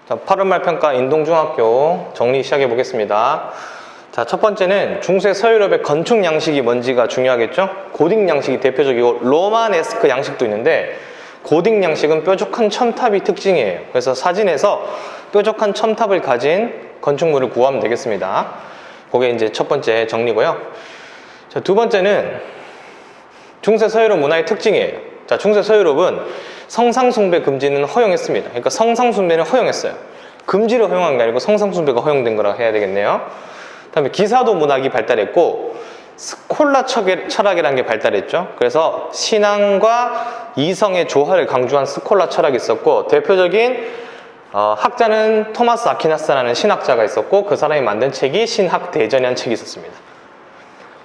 자, 8월말 평가 인동중학교 정리 시작해 보겠습니다. 자, 첫 번째는 중세 서유럽의 건축 양식이 뭔지가 중요하겠죠? 고딕 양식이 대표적이고 로마네스크 양식도 있는데 고딕 양식은 뾰족한 첨탑이 특징이에요. 그래서 사진에서 뾰족한 첨탑을 가진 건축물을 구하면 되겠습니다. 그게 이제 첫 번째 정리고요. 자, 두 번째는 중세 서유럽 문화의 특징이에요. 자, 중세 서유럽은 성상숭배 금지는 허용했습니다. 그러니까 성상숭배는 허용했어요. 금지를 허용한 게 아니고 성상숭배가 허용된 거라고 해야 되겠네요. 다음에 기사도 문학이 발달했고 스콜라 철학이라는 게 발달했죠. 그래서 신앙과 이성의 조화를 강조한 스콜라 철학이 있었고, 대표적인 학자는 토마스 아퀴나스라는 신학자가 있었고, 그 사람이 만든 책이 신학대전이라는 책이 있었습니다.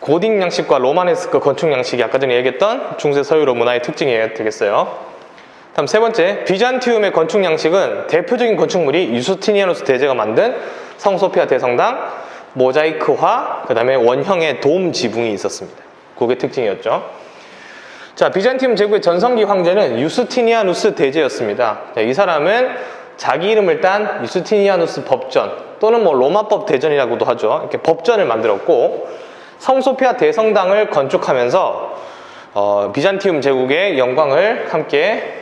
고딕 양식과 로마네스크 건축 양식이 아까 전에 얘기했던 중세 서유럽 문화의 특징이 되겠어요. 다음 세 번째, 비잔티움의 건축 양식은 대표적인 건축물이 유스티니아누스 대제가 만든 성소피아 대성당, 모자이크화, 그 다음에 원형의 돔 지붕이 있었습니다. 그게 특징이었죠. 자, 비잔티움 제국의 전성기 황제는 유스티니아누스 대제였습니다. 자, 이 사람은 자기 이름을 딴 유스티니아누스 법전 또는 뭐 로마법 대전이라고도 하죠. 이렇게 법전을 만들었고 성소피아 대성당을 건축하면서 비잔티움 제국의 영광을 함께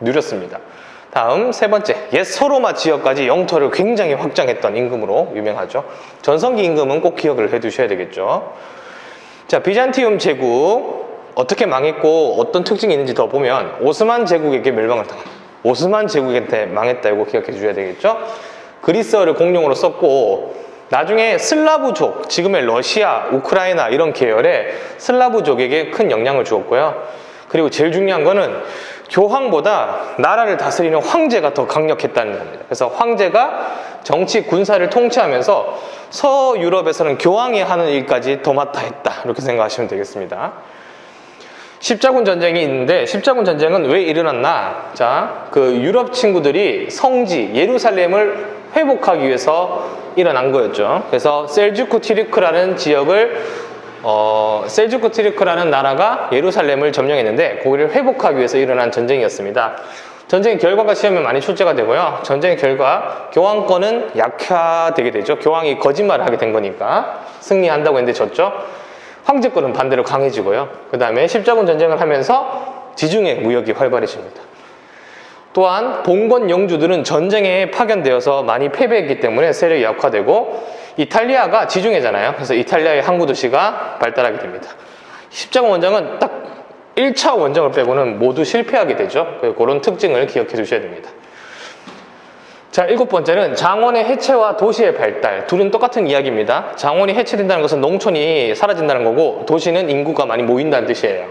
누렸습니다. 다음 세 번째, 옛 서로마 지역까지 영토를 굉장히 확장했던 임금으로 유명하죠. 전성기 임금은 꼭 기억을 해두셔야 되겠죠. 자, 비잔티움 제국 어떻게 망했고 어떤 특징이 있는지 더 보면 오스만 제국에게 멸망을 당합니다. 오스만 제국한테 망했다, 이거 기억해 주셔야 되겠죠. 그리스어를 공용어로 썼고 나중에 슬라브족, 지금의 러시아, 우크라이나 이런 계열의 슬라브족에게 큰 영향을 주었고요. 그리고 제일 중요한 거는 교황보다 나라를 다스리는 황제가 더 강력했다는 겁니다. 그래서 황제가 정치, 군사를 통치하면서 서유럽에서는 교황이 하는 일까지 도맡아 했다, 이렇게 생각하시면 되겠습니다. 십자군 전쟁이 있는데 십자군 전쟁은 왜 일어났나? 자, 그 유럽 친구들이 성지 예루살렘을 회복하기 위해서 일어난 거였죠. 그래서 셀주크 티르크라는 지역을 셀주크 티르크라는 나라가 예루살렘을 점령했는데 거기를 회복하기 위해서 일어난 전쟁이었습니다. 전쟁의 결과가 시험에 많이 출제가 되고요. 전쟁의 결과 교황권은 약화되게 되죠. 교황이 거짓말을 하게 된 거니까 승리한다고 했는데 졌죠. 황제권은 반대로 강해지고요. 그 다음에 십자군 전쟁을 하면서 지중해 무역이 활발해집니다. 또한 봉건 영주들은 전쟁에 파견되어서 많이 패배했기 때문에 세력이 약화되고, 이탈리아가 지중해잖아요. 그래서 이탈리아의 항구 도시가 발달하게 됩니다. 십자군 원정은 딱 1차 원정을 빼고는 모두 실패하게 되죠. 그런 특징을 기억해 주셔야 됩니다. 자, 일곱 번째는 장원의 해체와 도시의 발달. 둘은 똑같은 이야기입니다. 장원이 해체된다는 것은 농촌이 사라진다는 거고, 도시는 인구가 많이 모인다는 뜻이에요.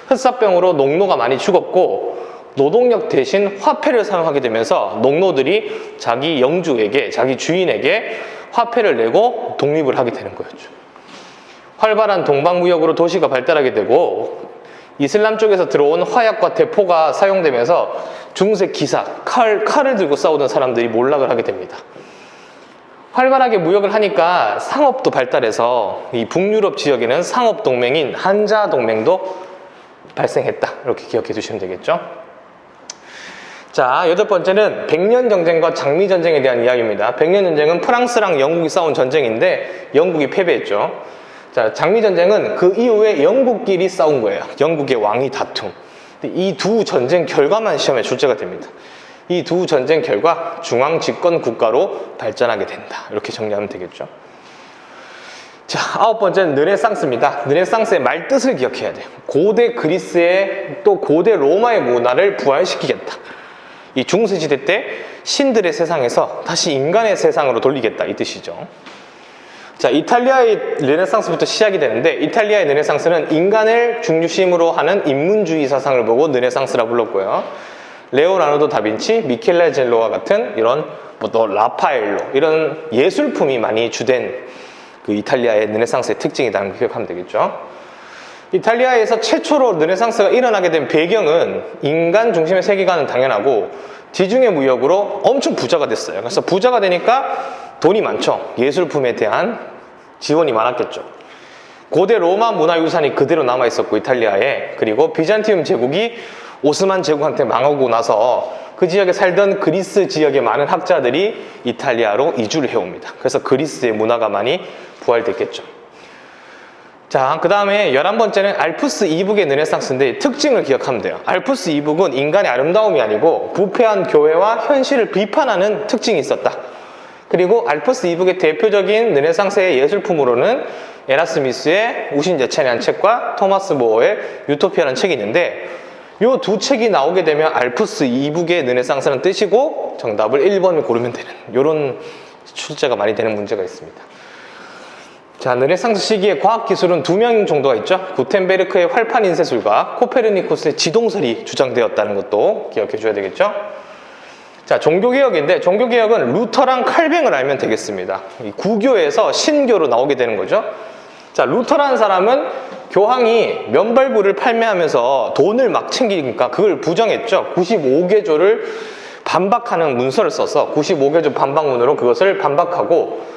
흑사병으로 농노가 많이 죽었고, 노동력 대신 화폐를 사용하게 되면서 농노들이 자기 영주에게, 자기 주인에게 화폐를 내고 독립을 하게 되는 거였죠. 활발한 동방무역으로 도시가 발달하게 되고, 이슬람 쪽에서 들어온 화약과 대포가 사용되면서 중세 기사, 칼을 들고 싸우던 사람들이 몰락을 하게 됩니다. 활발하게 무역을 하니까 상업도 발달해서 이 북유럽 지역에는 상업 동맹인 한자 동맹도 발생했다, 이렇게 기억해 두시면 되겠죠. 자, 여덟 번째는 백년 전쟁과 장미 전쟁에 대한 이야기입니다. 백년 전쟁은 프랑스랑 영국이 싸운 전쟁인데 영국이 패배했죠. 자, 장미 전쟁은 그 이후에 영국끼리 싸운 거예요. 영국의 왕위 다툼. 이 두 전쟁 결과만 시험에 출제가 됩니다. 이 두 전쟁 결과 중앙 집권 국가로 발전하게 된다, 이렇게 정리하면 되겠죠. 자, 아홉 번째는 르네상스입니다. 르네상스의 말뜻을 기억해야 돼요. 고대 그리스의 또 고대 로마의 문화를 부활시키겠다. 이 중세시대 때 신들의 세상에서 다시 인간의 세상으로 돌리겠다, 이 뜻이죠. 자, 이탈리아의 르네상스부터 시작이 되는데, 이탈리아의 르네상스는 인간을 중심으로 하는 인문주의 사상을 보고 르네상스라 불렀고요. 레오나르도 다빈치, 미켈란젤로와 같은 이런 또 라파엘로, 이런 예술품이 많이 주된 그 이탈리아의 르네상스의 특징이라는 걸 기억하면 되겠죠. 이탈리아에서 최초로 르네상스가 일어나게 된 배경은 인간 중심의 세계관은 당연하고 지중해 무역으로 엄청 부자가 됐어요. 그래서 부자가 되니까 돈이 많죠. 예술품에 대한 지원이 많았겠죠. 고대 로마 문화유산이 그대로 남아있었고 이탈리아에, 그리고 비잔티움 제국이 오스만 제국한테 망하고 나서 그 지역에 살던 그리스 지역의 많은 학자들이 이탈리아로 이주를 해옵니다. 그래서 그리스의 문화가 많이 부활됐겠죠. 자, 그 다음에 11번째는 알프스 이북의 르네상스인데 특징을 기억하면 돼요. 알프스 이북은 인간의 아름다움이 아니고 부패한 교회와 현실을 비판하는 특징이 있었다. 그리고 알프스 이북의 대표적인 르네상스의 예술품으로는 에라스미스의 우신제찬이라는 책과 토마스 모어의 유토피아라는 책이 있는데 이 두 책이 나오게 되면 알프스 이북의 르네상스라는 뜻이고 정답을 1번을 고르면 되는 이런 출제가 많이 되는 문제가 있습니다. 자, 르네상스 시기의 과학기술은 2명 정도가 있죠. 구텐베르크의 활판 인쇄술과 코페르니쿠스의 지동설이 주장되었다는 것도 기억해 줘야 되겠죠. 자, 종교개혁인데 종교개혁은 루터랑 칼뱅을 알면 되겠습니다. 이 구교에서 신교로 나오게 되는 거죠. 자, 루터라는 사람은 교황이 면벌부를 판매하면서 돈을 막 챙기니까 그걸 부정했죠. 95개조를 반박하는 문서를 써서 95개조 반박문으로 그것을 반박하고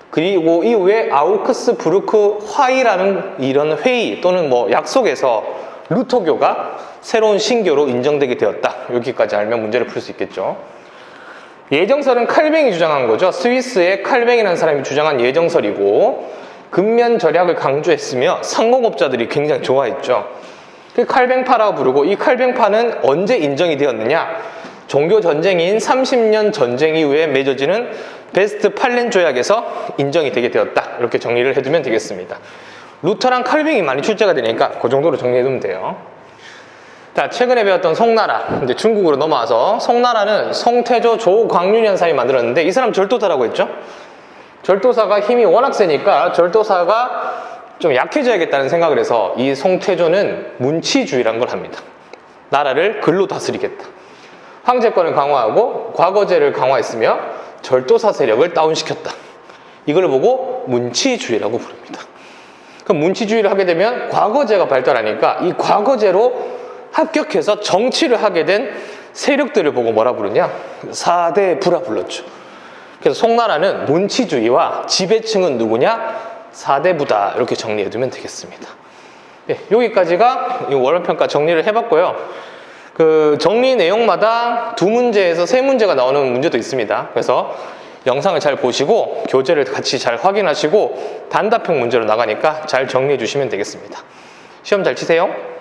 그리고 이후에 아우크스부르크 화의라는 이런 회의 또는 뭐 약속에서 루터교가 새로운 신교로 인정되게 되었다. 여기까지 알면 문제를 풀 수 있겠죠. 예정설은 칼뱅이 주장한 거죠. 스위스의 칼뱅이라는 사람이 주장한 예정설이고 근면 절약을 강조했으며 상공업자들이 굉장히 좋아했죠. 그 칼뱅파라고 부르고 이 칼뱅파는 언제 인정이 되었느냐? 종교 전쟁인 30년 전쟁 이후에 맺어지는 베스트팔렌 조약에서 인정이 되게 되었다. 이렇게 정리를 해두면 되겠습니다. 루터랑 칼뱅이 많이 출제가 되니까 그 정도로 정리해두면 돼요. 자, 최근에 배웠던 송나라, 이제 중국으로 넘어와서 송나라는 송태조 조광윤이라는 사람이 만들었는데 이 사람 절도사라고 했죠. 절도사가 힘이 워낙 세니까 절도사가 좀 약해져야겠다는 생각을 해서 이 송태조는 문치주의라는 걸 합니다. 나라를 글로 다스리겠다. 황제권을 강화하고 과거제를 강화했으며 절도사 세력을 다운시켰다. 이걸 보고 문치주의라고 부릅니다. 그럼 문치주의를 하게 되면 과거제가 발달하니까 이 과거제로 합격해서 정치를 하게 된 세력들을 보고 뭐라 부르냐? 4대 부라 불렀죠. 그래서 송나라는 문치주의와 지배층은 누구냐? 4대 부다. 이렇게 정리해두면 되겠습니다. 네, 여기까지가 원어평가 정리를 해봤고요. 그 정리 내용마다 2문제에서 3문제가 나오는 문제도 있습니다. 그래서 영상을 잘 보시고 교재를 같이 잘 확인하시고 단답형 문제로 나가니까 잘 정리해 주시면 되겠습니다. 시험 잘 치세요.